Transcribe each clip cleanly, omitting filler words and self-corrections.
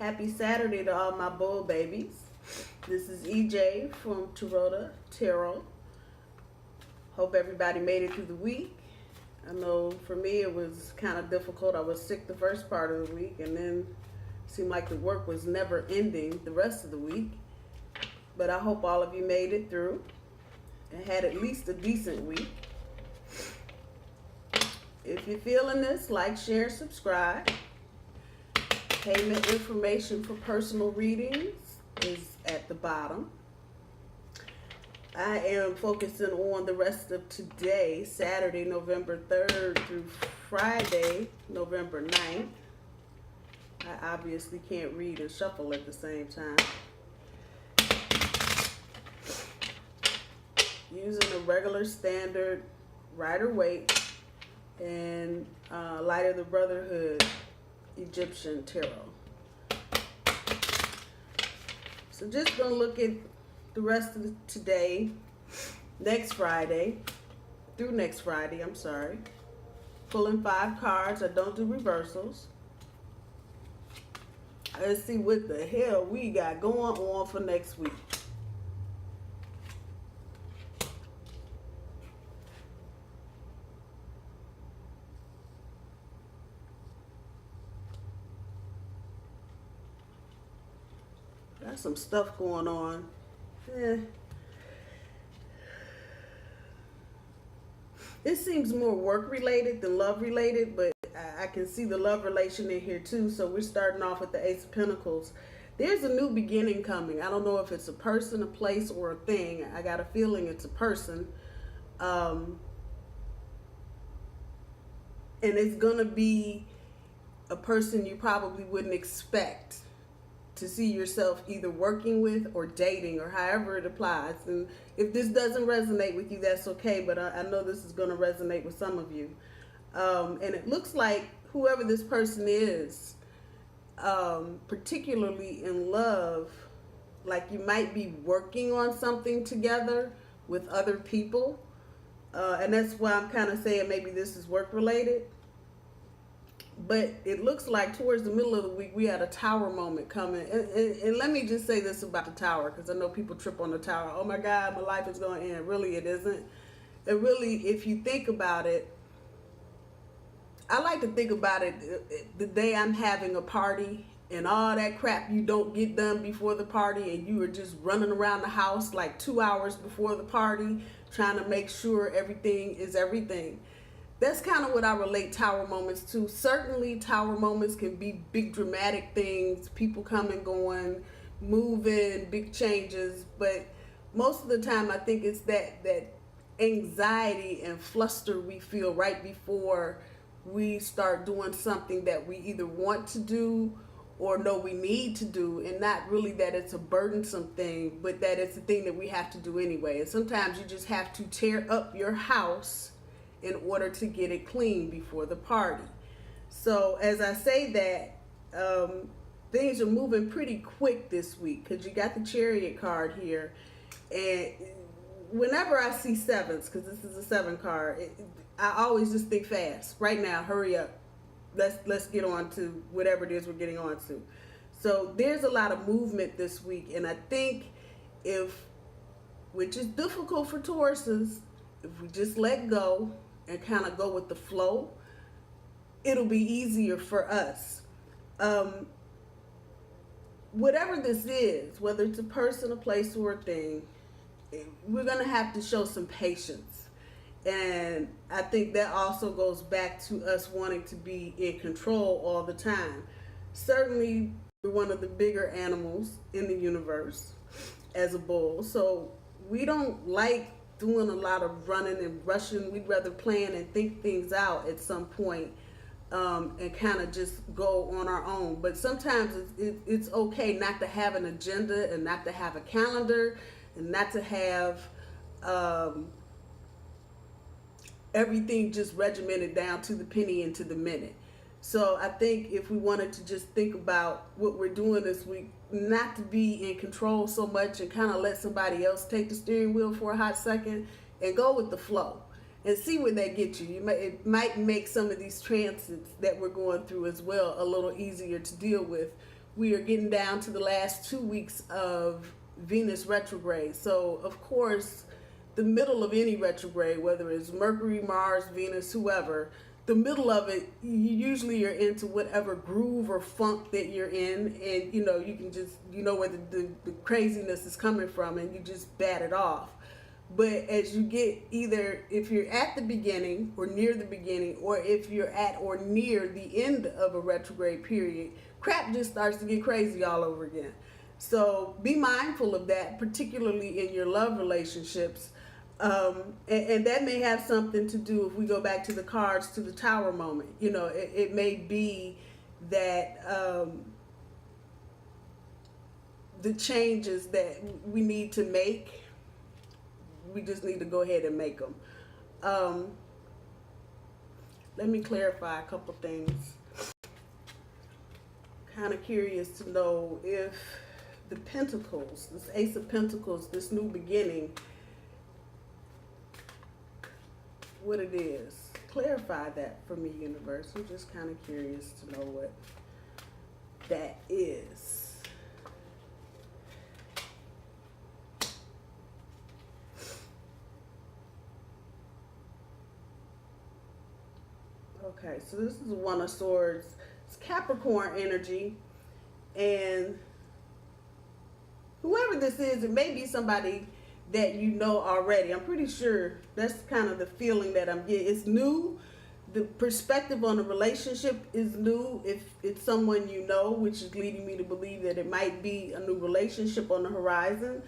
Happy Saturday to all my bull babies. This is EJ from Taurota Tarot. Hope everybody made it through the week. I know for me it was kind of difficult. I was sick the first part of the week, and then it seemed like the work was never ending the rest of the week. But I hope all of you made it through and had at least a decent week. If you're feeling this, like, share, subscribe. Payment information for personal readings is at the bottom. I am focusing on the rest of today, Saturday, November 3rd through Friday, November 9th. I obviously can't read and shuffle at the same time. Using a regular standard Rider-Waite and Light of the Brotherhood Egyptian Tarot. So just gonna look at the rest of today, next Friday, through next Friday, I'm sorry. Pulling 5 cards. I don't do reversals. Let's see what the hell we got going on for next week. Got some stuff going on. This seems more work related than love related, but I can see the love relation in here too. So we're starting off with the Ace of Pentacles. There's a new beginning coming. I don't know if it's a person, a place, or a thing. I got a feeling it's a person. And it's gonna be a person you probably wouldn't expect to see yourself either working with or dating, or however it applies. And if this doesn't resonate with you, that's okay, but I know this is going to resonate with some of you. And it looks like whoever this person is, particularly in love, like you might be working on something together with other people. And that's why I'm kind of saying maybe this is work related. But it looks like towards the middle of the week, we had a tower moment coming. And let me just say this about the tower, because I know people trip on the tower. Oh my God, my life is going to end. Really, it isn't. It really, if you think about it, I like to think about it the day I'm having a party and all that crap you don't get done before the party, and you are just running around the house like 2 hours before the party trying to make sure everything is everything. That's kind of what I relate tower moments to. Certainly tower moments can be big dramatic things, people coming, going, moving, big changes, but most of the time I think it's that anxiety and fluster we feel right before we start doing something that we either want to do or know we need to do, and not really that it's a burdensome thing, but that it's a thing that we have to do anyway. And sometimes you just have to tear up your house in order to get it clean before the party. So as I say that, things are moving pretty quick this week, because you got the Chariot card here. And whenever I see sevens, because this is a 7 card, I always just think fast. Right now, hurry up. Let's get on to whatever it is we're getting on to. So there's a lot of movement this week, and I think which is difficult for Tauruses, if we just let go and kind of go with the flow, it'll be easier for us. Whatever this is, whether it's a person, a place, or a thing, we're going to have to show some patience. And I think that also goes back to us wanting to be in control all the time. Certainly, we're one of the bigger animals in the universe as a bull, so we don't like doing a lot of running and rushing. We'd rather plan and think things out at some point, and kind of just go on our own. But sometimes it's okay not to have an agenda, and not to have a calendar, and not to have everything just regimented down to the penny and to the minute. So I think if we wanted to just think about what we're doing this week, not to be in control so much and kind of let somebody else take the steering wheel for a hot second and go with the flow and see where that gets you. It might make some of these transits that we're going through as well a little easier to deal with we are getting down to the last 2 weeks of Venus retrograde. So, of course, the middle of any retrograde, whether it's Mercury, Mars, Venus, whoever, the middle of it, you usually are into whatever groove or funk that you're in, and you know, you can just, you know where the craziness is coming from, and you just bat it off. But as you get, either if you're at the beginning or near the beginning, or if you're at or near the end of a retrograde period, crap just starts to get crazy all over again. So be mindful of that, particularly in your love relationships. And that may have something to do, if we go back to the cards, to the Tower moment. You know, it may be that the changes that we need to make, we just need to go ahead and make them. Let me clarify a couple things. Kind of curious to know if the Pentacles, this Ace of Pentacles, this new beginning, what it is. Clarify that for me, universe. I'm just kind of curious to know what that is. Okay, so this is One of Swords. It's Capricorn energy, and whoever this is, it may be somebody that you know already. I'm pretty sure that's kind of the feeling that I'm getting. It's new. The perspective on the relationship is new. If it's someone you know, which is leading me to believe that it might be a new relationship on the horizon.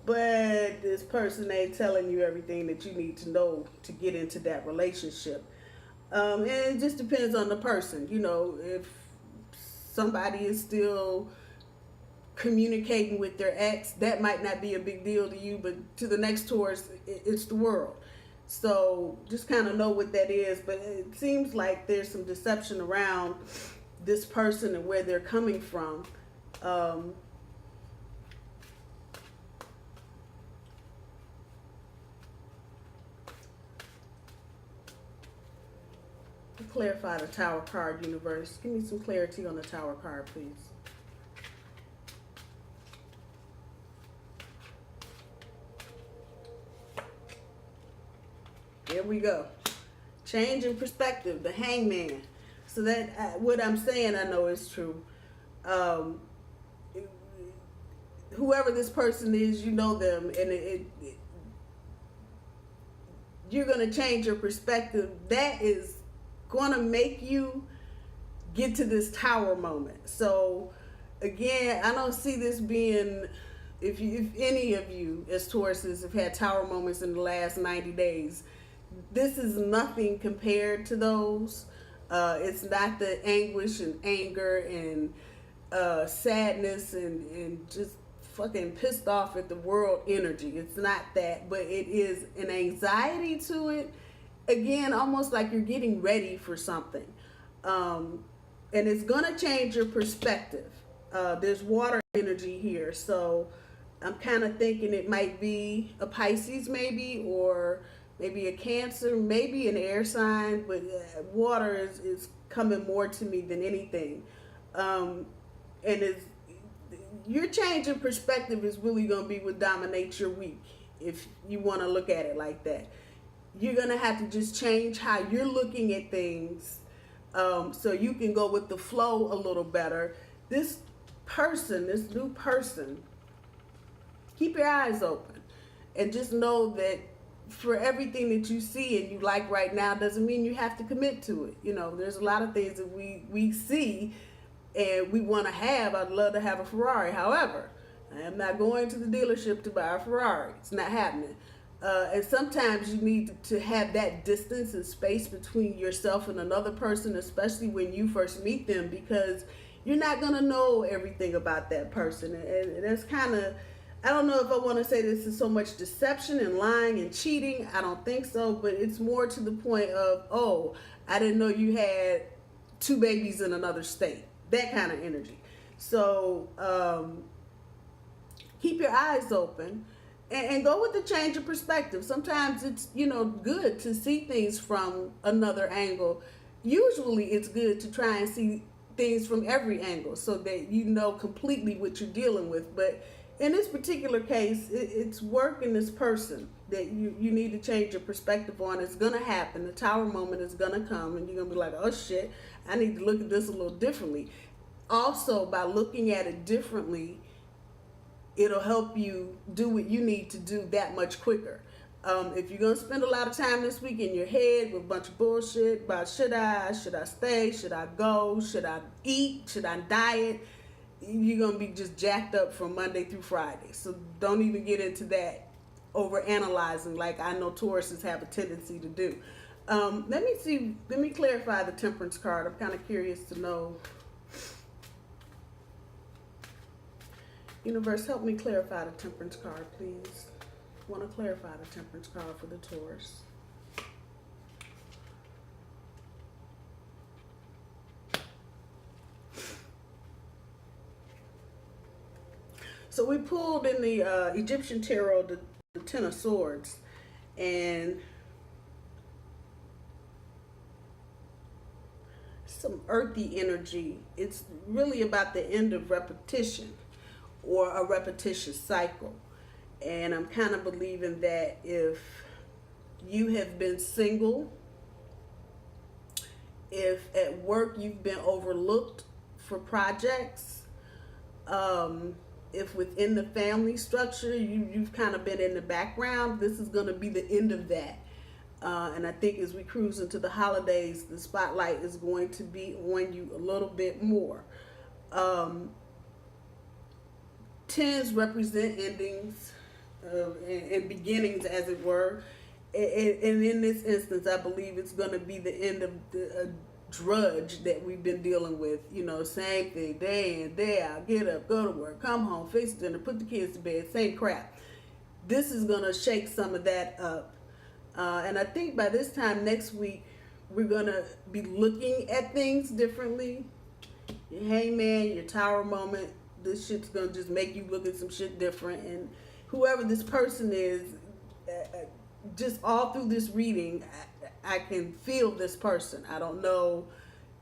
But this person ain't telling you everything that you need to know to get into that relationship. And it just depends on the person. You know, if somebody is still communicating with their ex, that might not be a big deal to you, but to the next Taurus, it's the world. So just kind of know what that is. But it seems like there's some deception around this person and where they're coming from. To clarify the Tower card, universe, give me some clarity on the Tower card, please. There we go. Change in perspective, the Hangman. So that what I'm saying, I know is true. Whoever this person is, you know them, and you're going to change your perspective. That is going to make you get to this Tower moment. So again, I don't see this being, if any of you as Tauruses have had Tower moments in the last 90 days, this is nothing compared to those. It's not the anguish and anger and sadness and just fucking pissed off at the world energy. It's not that, but it is an anxiety to it. Again, almost like you're getting ready for something. And it's going to change your perspective. There's water energy here. So I'm kind of thinking it might be a Pisces maybe, or maybe a Cancer, maybe an air sign, but water is coming more to me than anything. And your change in perspective is really going to be what dominates your week, if you want to look at it like that. You're going to have to just change how you're looking at things, so you can go with the flow a little better. This person, this new person, keep your eyes open and just know that for everything that you see and you like right now doesn't mean you have to commit to it. You know, there's a lot of things that we see and we want to have. I'd love to have a Ferrari. However, I am not going to the dealership to buy a Ferrari. It's not happening. And sometimes you need to have that distance and space between yourself and another person, especially when you first meet them, because you're not going to know everything about that person. And that's kind of, I don't know if I want to say this is so much deception and lying and cheating. I don't think so, but it's more to the point of, oh, I didn't know you had 2 babies in another state. That kind of energy. So keep your eyes open and go with the change of perspective. Sometimes it's, you know, good to see things from another angle. Usually it's good to try and see things from every angle so that you know completely what you're dealing with. But in this particular case, it's work in this person that you need to change your perspective on. It's going to happen. The tower moment is going to come, and you're going to be like, oh shit, I need to look at this a little differently. Also, by looking at it differently, it'll help you do what you need to do that much quicker. If you're going to spend a lot of time this week in your head with a bunch of bullshit about should I stay, should I go, should I eat, should I diet, you're going to be just jacked up from Monday through Friday. So don't even get into that over analyzing like I know Tauruses have a tendency to do. Let me clarify the Temperance card. I'm kind of curious to know. Universe, help me clarify the Temperance card, please. I want to clarify the Temperance card for the Taurus. So we pulled in the Egyptian Tarot the Ten of Swords, and some earthy energy. It's really about the end of repetition or a repetitious cycle. And I'm kind of believing that if you have been single, if at work you've been overlooked for projects, if within the family structure you've kind of been in the background, this is going to be the end of that. And I think as we cruise into the holidays, the spotlight is going to be on you a little bit more. Tens represent endings and beginnings, as it were. And in this instance, I believe it's going to be the end of the drudge that we've been dealing with. You know, same thing, day in, day out, get up, go to work, come home, fix dinner, put the kids to bed, same crap. This is going to shake some of that up. And I think by this time next week, we're going to be looking at things differently. Your hangman, your tower moment, this shit's going to just make you look at some shit different. And whoever this person is, just all through this reading, I can feel this person. I don't know.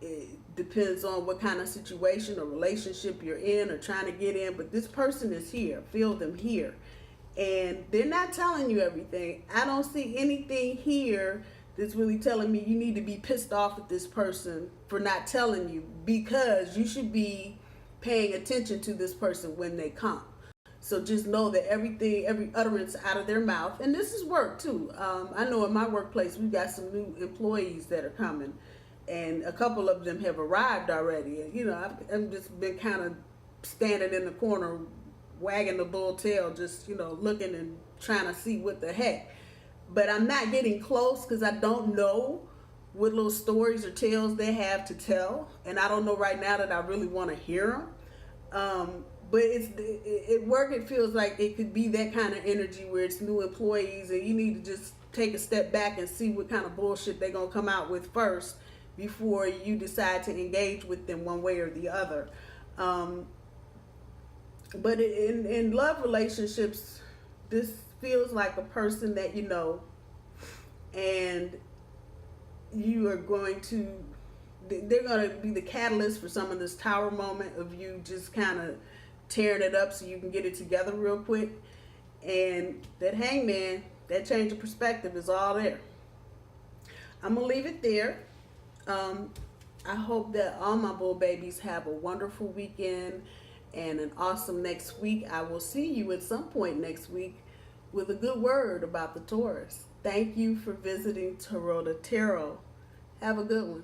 It depends on what kind of situation or relationship you're in or trying to get in. But this person is here. Feel them here. And they're not telling you everything. I don't see anything here that's really telling me you need to be pissed off at this person for not telling you, because you should be paying attention to this person when they come. So just know that everything, every utterance out of their mouth, and this is work too. I know in my workplace we've got some new employees that are coming, and a couple of them have arrived already. And, you know, I've just been kind of standing in the corner, wagging the bull tail, just, you know, looking and trying to see what the heck. But I'm not getting close because I don't know what little stories or tales they have to tell, and I don't know right now that I really want to hear them. But at work, it feels like it could be that kind of energy where it's new employees and you need to just take a step back and see what kind of bullshit they're going to come out with first before you decide to engage with them one way or the other. But in love relationships, this feels like a person that you know, and you are going to, they're going to be the catalyst for some of this tower moment of you just kind of tearing it up so you can get it together real quick. And that hangman, that change of perspective is all there. I'm going to leave it there. I hope that all my bull babies have a wonderful weekend and an awesome next week. I will see you at some point next week with a good word about the Taurus. Thank you for visiting Taurota Tarot. Have a good one.